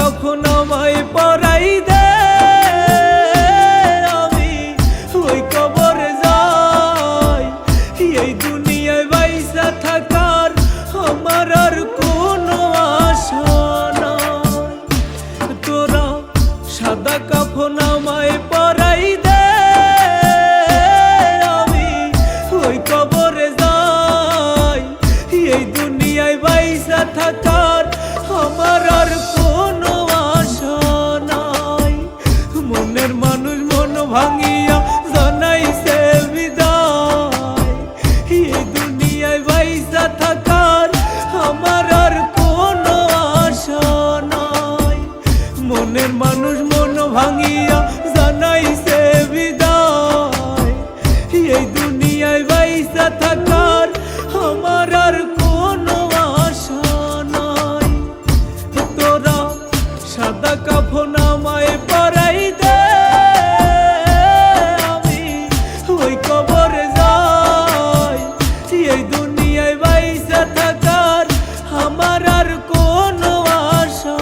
কাফন আমায় পরাই দে, আমি ওই কবরে যাই। এই দুনিয়ায় বাইসা থাকার আমার আর কোনো আশা নাই। তোরা সাদা কাফন আমায় পরাই দে, আমি ওই কবরে যাই। এই দুনিয়ায় বাইসা থাকার আমার আর কোনো আশা নাই। মনের মানুষ মন ভাঙিয়া জানাইছে বিদায়। এই দুনিয়ায় বাইসা থাকার আমার আর কোনো আশা নাই। মনের মানুষ মন ভাঙিয়া জানাইছে বিদায়। এই দুনিয়ায় বাইসা থাকার আমার আর কোনো আশা নাই। তোরা সাদা কাফন আমায় পরাই দে, আমি ওই কবরে যাই। এই দুনিয়ায় বাইসা থাকার আমার আর কোনো আশা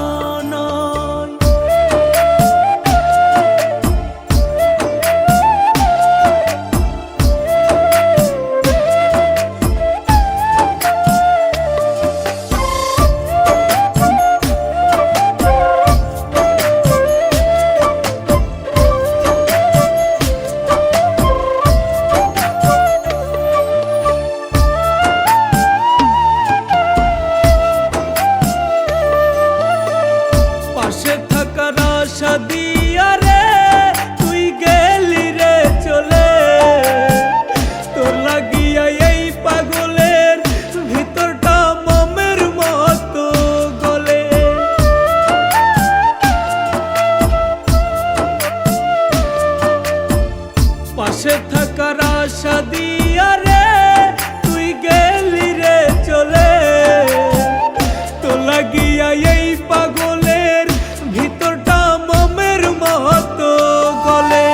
নাই। পাশে থাকার আশা দিয়া রে তুই গেলি রে চলে। তোর লাগিয়া এই পাগলের ভিতরটা মামের মতো গলে। পাশে থাকার আশা দিয়া রে তুই গেলি রে চলে। তোর লাগিয়া এই পাগলের ভিতরটা মামের মতো গলে।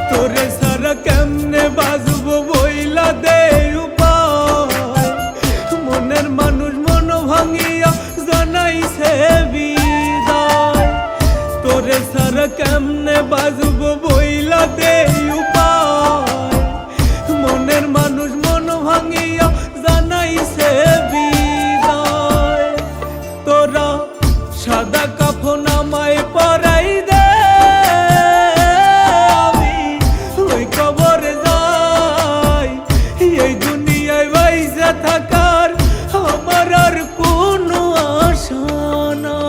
তোরে সারা কেমনে বাজবো বইলা দে উপায়। মনের মানুষ মন ভাঙিয়া জানাইছে বিদায়। তোরে সারা কেমনে বাজবো বইলা দে উপায়। মনের মানুষ মন ভাঙিয়া জানাইছে বিদায়। তোরা সাদা কাফন আমায় পরাই দে, আমি ওই কবরে যাই। এই দুনিয়ায় বাইসা থাকার আমার আর কোনো আশা নাই।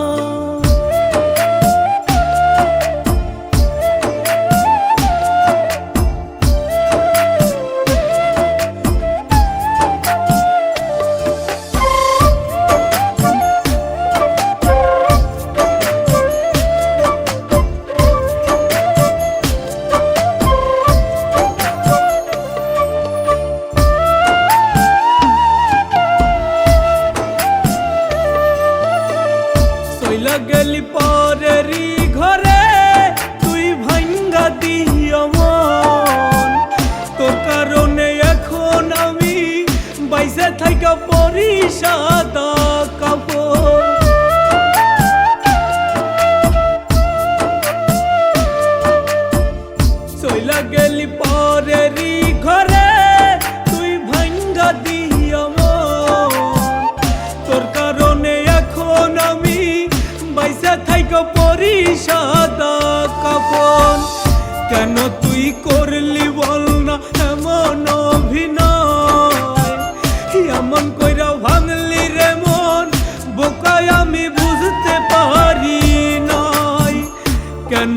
চইলা গেলি পরেরই ঘরে তুই ভাঙ্গা দিও মন। তোর কারণে এখন আমি বাইসে থাইকা পরি সাদা কাফন। চইলা গেলি পরেরই ঘরে তুই ভাঙ্গা দিও মন। তোর কারণে এখন আমি বাইসা থাইকা পরি সাদা কাফন। কেন তুই করলি বল না এমন অভিনয়। এমন কইরা ভাঙলি রে মন বোকায় আমি বুঝতে পারি নাই। কেন